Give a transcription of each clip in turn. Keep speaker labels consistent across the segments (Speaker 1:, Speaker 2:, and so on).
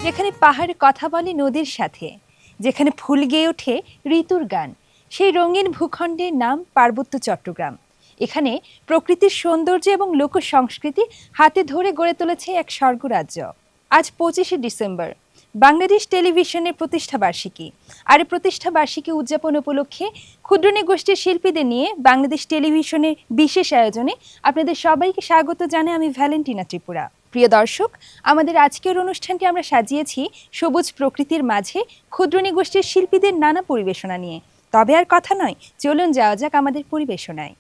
Speaker 1: যেখানে পাহাড় কথা বলে নদীর সাথে, যেখানে ফুল গেয়ে ওঠে ঋতুর গান, সেই রঙিন ভূখণ্ডের নাম পার্বত্য চট্টগ্রাম। এখানে প্রকৃতির সৌন্দর্য এবং লোক সংস্কৃতি হাতে ধরে গড়ে তুলেছে এক স্বর্গরাজ্য। আজ 25শে ডিসেম্বর, বাংলাদেশ টেলিভিশনের প্রতিষ্ঠাবার্ষিকী। আর এই প্রতিষ্ঠাবার্ষিকী উদযাপন উপলক্ষে ক্ষুদ্রনী গোষ্ঠীর শিল্পীদের নিয়ে বাংলাদেশ টেলিভিশনের বিশেষ আয়োজনে আপনাদের সবাইকে স্বাগত জানাই আমি ভ্যালেন্টিনা ত্রিপুরা। প্রিয় দর্শক, আমাদের আজকের অনুষ্ঠানটি আমরা সাজিয়েছি সবুজ প্রকৃতির মাঝে ক্ষুদ্রনী গোষ্ঠীর শিল্পীদের নানা পরিবেশনা নিয়ে। তবে আর কথা নয়, চলুন যাওয়া যাক আমাদের পরিবেশনায়।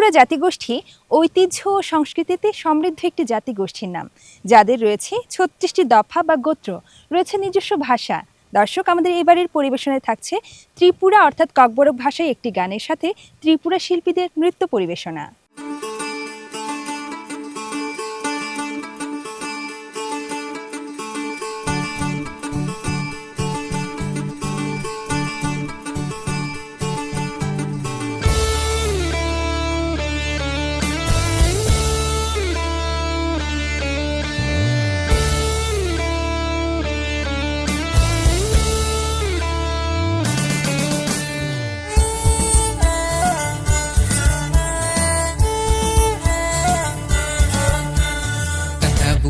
Speaker 1: ত্রিপুরা জাতিগোষ্ঠী ঐতিহ্য ও সংস্কৃতিতে সমৃদ্ধ একটি জাতিগোষ্ঠীর নাম, যাদের রয়েছে ৩৬টি দফা বা গোত্র, রয়েছে নিজস্ব ভাষা। দর্শক, আমাদের এবারের পরিবেশনায় থাকছে ত্রিপুরা অর্থাৎ ককবরক ভাষায় একটি গানের সাথে ত্রিপুরা শিল্পীদের নৃত্য পরিবেশনা।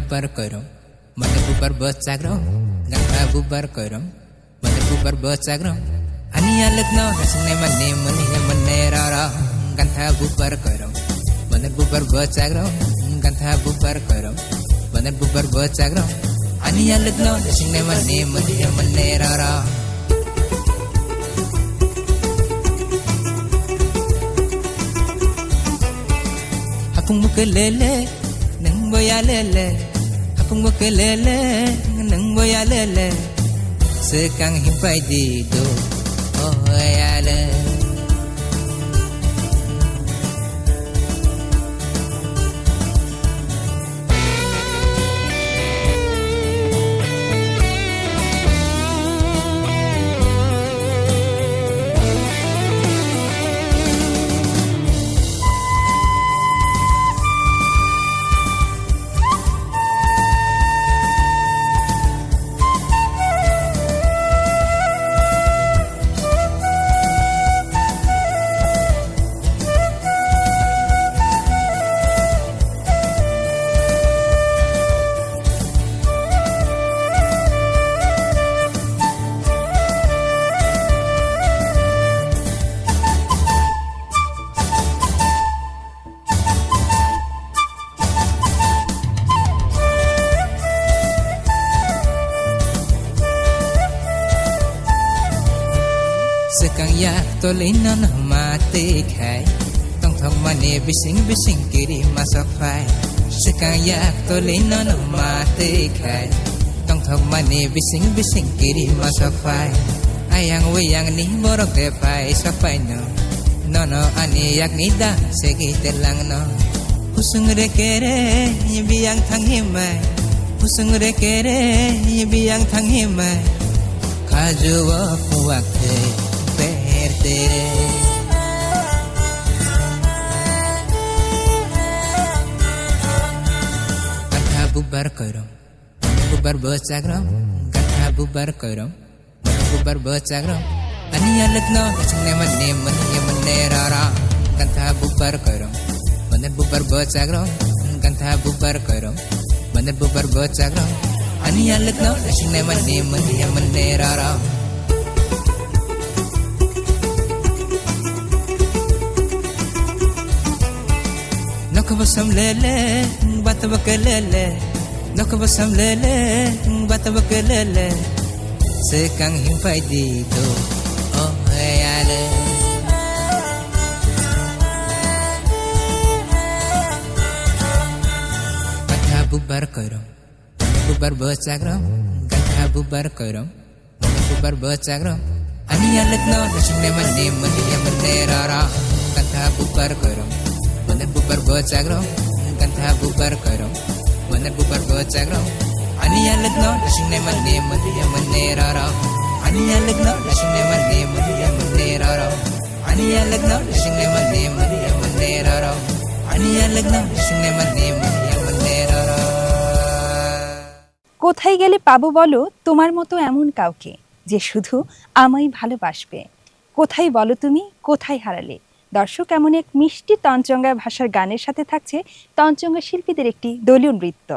Speaker 2: bubar korom mane bubar bachagrom ganga bubar korom mane bubar bachagrom ani alagno hasne mane rara ganga bubar korom mane bubar bachagrom ganga bubar korom mane bubar bachagrom ani alagno hasne mane rara hapung mukelele nang boyalele hapung mukelele nang boyalele sekang himpai di do oyale sekang yak tolinan mati khai tong thong mane bising kiri masak phai sekang yak tolinan mati khai tong thong mane bising kiri masak phai ayang weyang ni borok de phai sapai no ani yak ni da segi telang no husung re kere biang thang himai husung re kere biang thang himai khajuwa puakte tere ganga bubar korom bubar bachagrom ganga bubar korom bubar bachagrom ani alagno hasne mane rara ganga bubar korom mane bubar bachagrom ganga bubar korom mane bubar bachagrom ani alagno hasne mane rara Nakabasam lele, batabakelele. Nakabasam lele, batabakelele. Sekang himpai di do, oh ayale. Ganga bubar korom, bubar bachagrom. Ganga bubar korom, bubar bachagrom. Ani alagno hasne mane rara. Ganga bubar korom. mane bubar bachagrom ganga bubar korom mane bubar bachagrom ani alagno hasne mane rara ani alagno hasne mane rara ani alagno hasne mane rara ani alagno hasne mane rara
Speaker 1: কোথায় গেলে পাবো বলো তোমার মতো এমন কাউকে যে শুধু আমায় ভালোবাসবে? কোথায় বলো তুমি, কোথায় হারালে? দর্শক, এমন এক মিষ্টি তঞ্চঙ্গা ভাষার গানের সাথে থাকছে তঞ্চঙ্গা শিল্পীদের একটি দলীয় নৃত্য।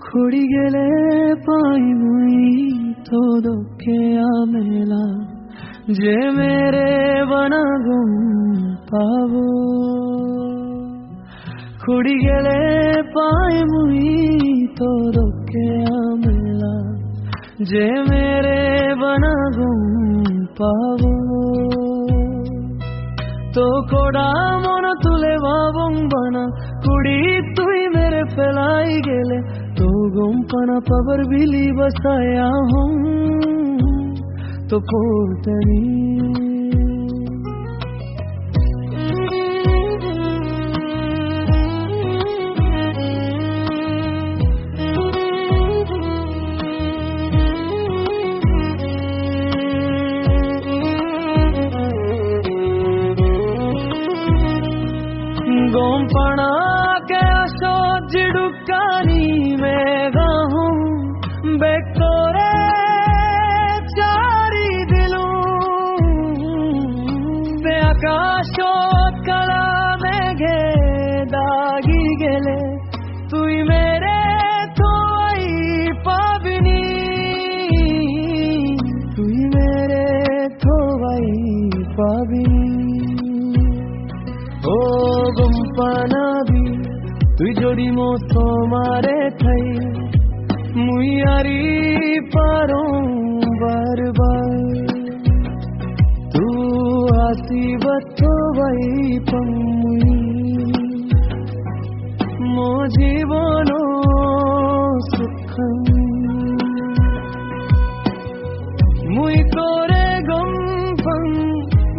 Speaker 3: খুড়ি গেলে পাই মুই দুঃখে আমেলা যে মেরে বনাগুম পাবো খুড়ি গেলে পাই মুই তো দুঃখে আমেলা যে মেরে বনাগুম পাবো তো কোড়া মন তুলে ভাবং বানা কুড়ি তুই মেরে ফেলাই গেলে তো গুম পানা পাবার বিলি বসায়া হুম তো পোতনি गोम पड़ा के असो जिडुकानी में गाहूं बेकोरे चारी दिलूं बे आकाशो कला में गे दागी गेले तुई मेरे तो आई पाविनी तुई मेरे तो आई पाविनी ओ गुम्पाना भी तुई जोड़ी मोतो मारे थई मुयारी पारो बार बार तू आसी बतो भाई पमुई मो जीवनो सुखम मुई कोरे गम्पं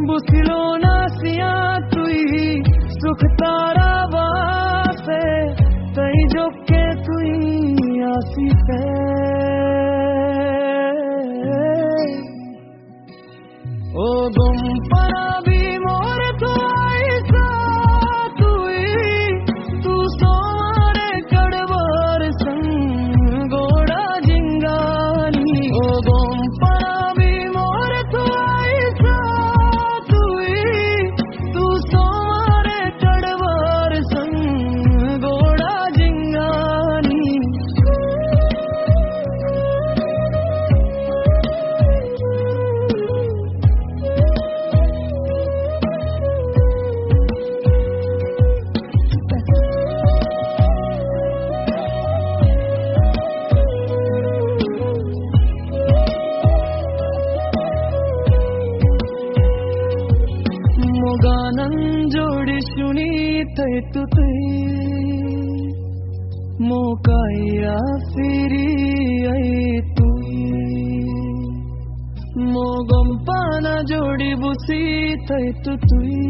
Speaker 3: बुसिलो नासिया सुख तारा वासे तई जो के तुई आसी पे ओ गुम परा भी मोर तो ऐसा तुई तू सोरे कड़वर संग गोड़ा जिंगानी ओ गुम परा भी मोर तो ऐसा तुई तू गानन जोड़ी सुनी तय तुई मोकाया फिरी आई तुई मोगम पाना जोड़ी बुसी तय तुई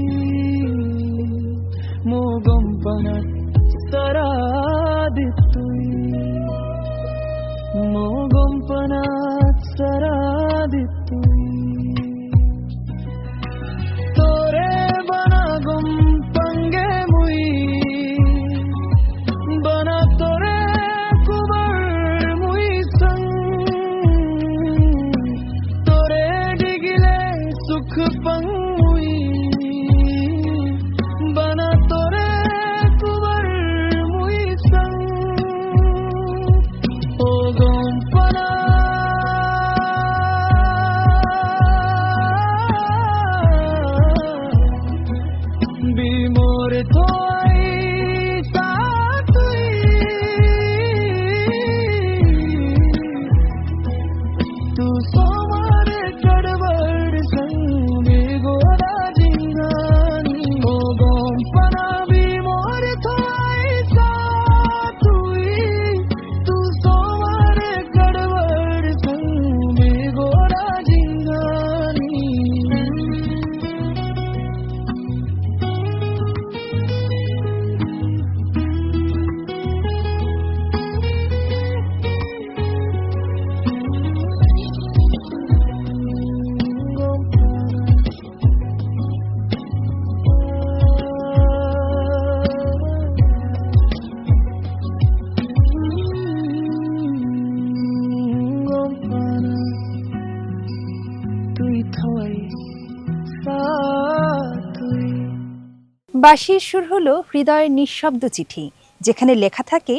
Speaker 3: मोगम पाना सरादी तुई मोगम पाना सरादी तुई पंगे मुई बना तोरे कुबर मुई संग तोरे डिगिले सुख पंग मुई बना तोरे कुबर मुई संग ओ गम पना
Speaker 1: বাঁশির সুর হলো হৃদয়ের নিঃশব্দ চিঠি, যেখানে লেখা থাকে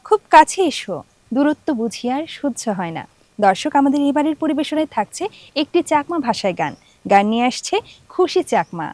Speaker 1: খুব কাছে এসো, দূরত্ব বুঝি আর সহ্য হয় না। দর্শক, আমাদের এবারের পরিবেশনায় থাকছে একটি চাকমা ভাষায় গান। গান নিয়ে আসছে খুশি চাকমা।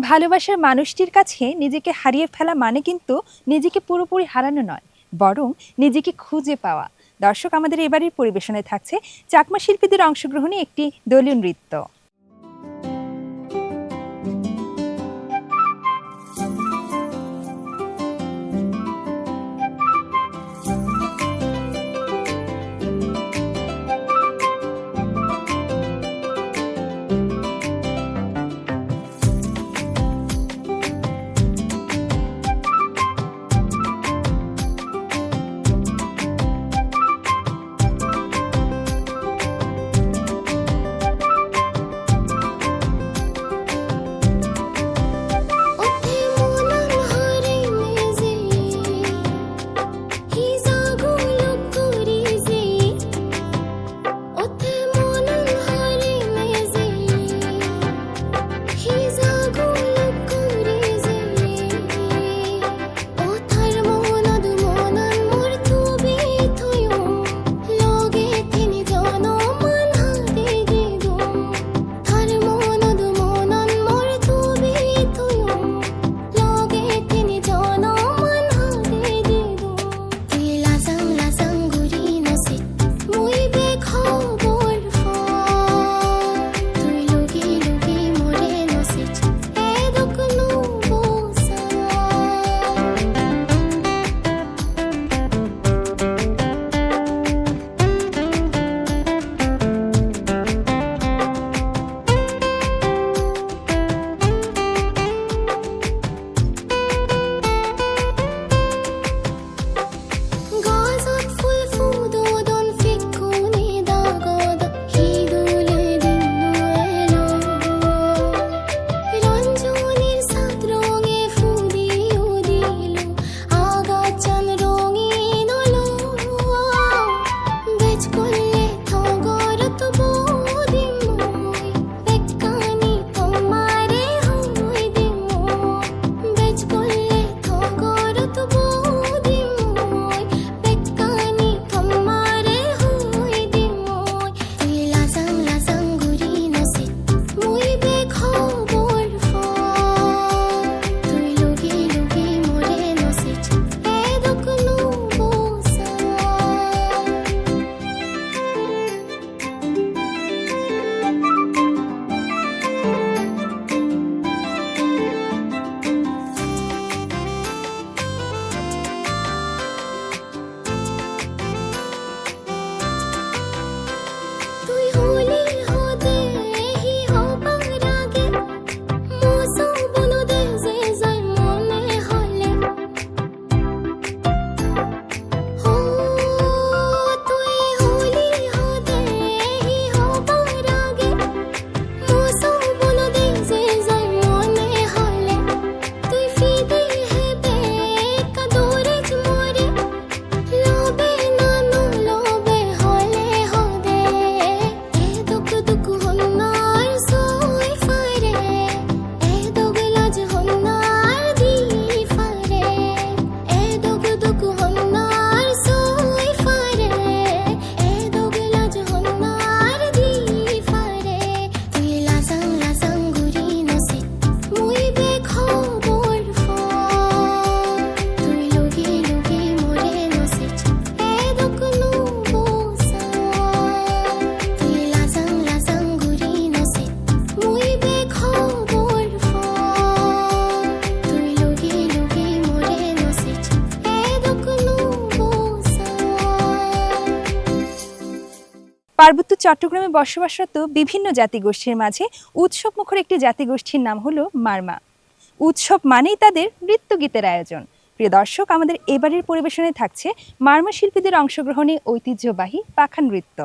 Speaker 1: ভালোবাসার মানুষটির কাছে নিজেকে হারিয়ে ফেলা মানে কিন্তু নিজেকে পুরোপুরি হারানো নয়, বরং নিজেকে খুঁজে পাওয়া। দর্শক, আমাদের এবারের পরিবেশনায় থাকছে চাকমা শিল্পীদের অংশগ্রহণে একটি দলীয় নৃত্য। পার্বত্য চট্টগ্রামে বসবাসরত বিভিন্ন জাতিগোষ্ঠীর মাঝে উৎসবমুখর একটি জাতিগোষ্ঠীর নাম হলো মারমা। উৎসব মানেই তাদের নৃত্যগীতের আয়োজন। প্রিয় দর্শক, আমাদের এবারের পরিবেশনায় থাকছে মারমা শিল্পীদের অংশগ্রহণে ঐতিহ্যবাহী পাখা নৃত্য।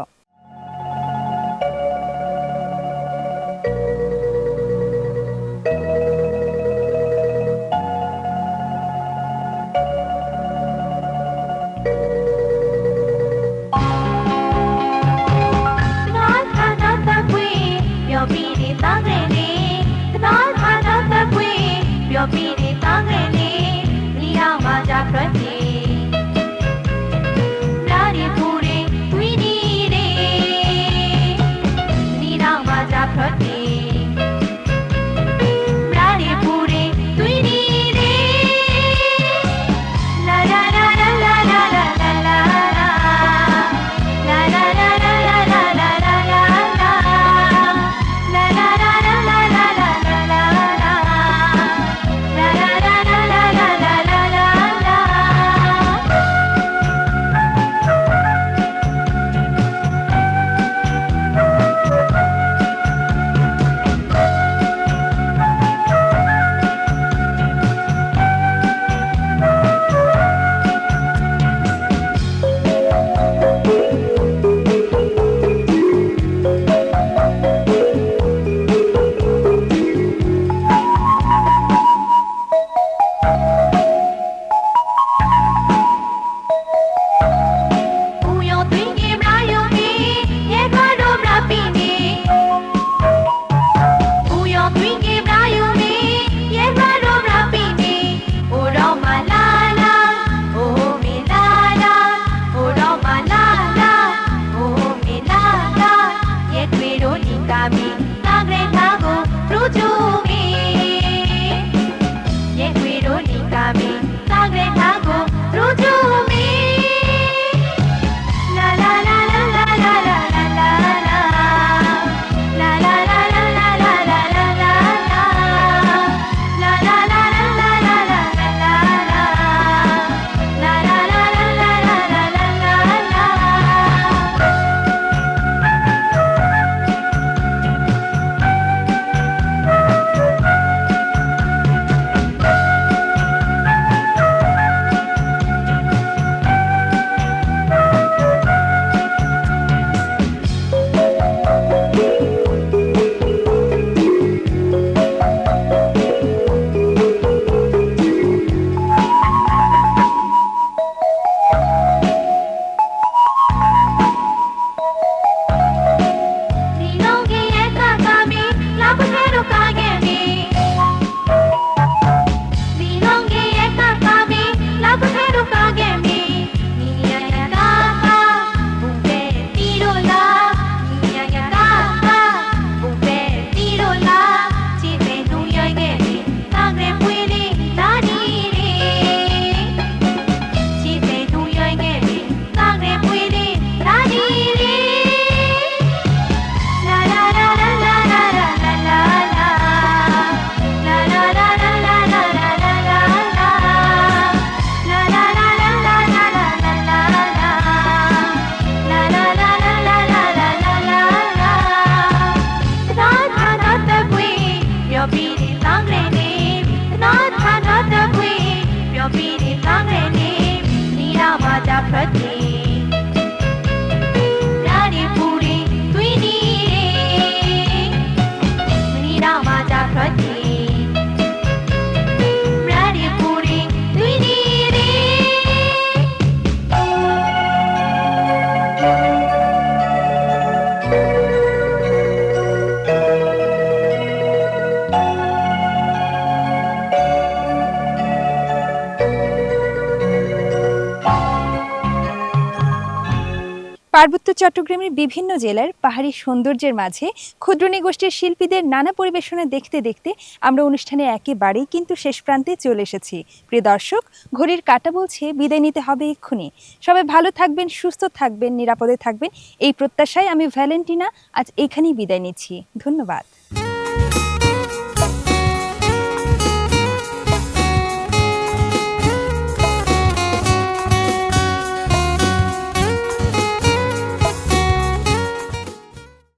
Speaker 1: পার্বত্য চট্টগ্রামের বিভিন্ন জেলার পাহাড়ি সৌন্দর্যের মাঝে ক্ষুদ্রনী গোষ্ঠীর শিল্পীদের নানা পরিবেশনা দেখতে দেখতে আমরা অনুষ্ঠানে একেবারেই কিন্তু শেষ প্রান্তে চলে এসেছি। প্রিয় দর্শক, ঘড়ির কাঁটা বলছে বিদায় নিতে হবে এক্ষুনি। সবাই ভালো থাকবেন, সুস্থ থাকবেন, নিরাপদে থাকবেন, এই প্রত্যাশায় আমি ভ্যালেন্টিনা আজ এখানেই বিদায় নিচ্ছি। ধন্যবাদ।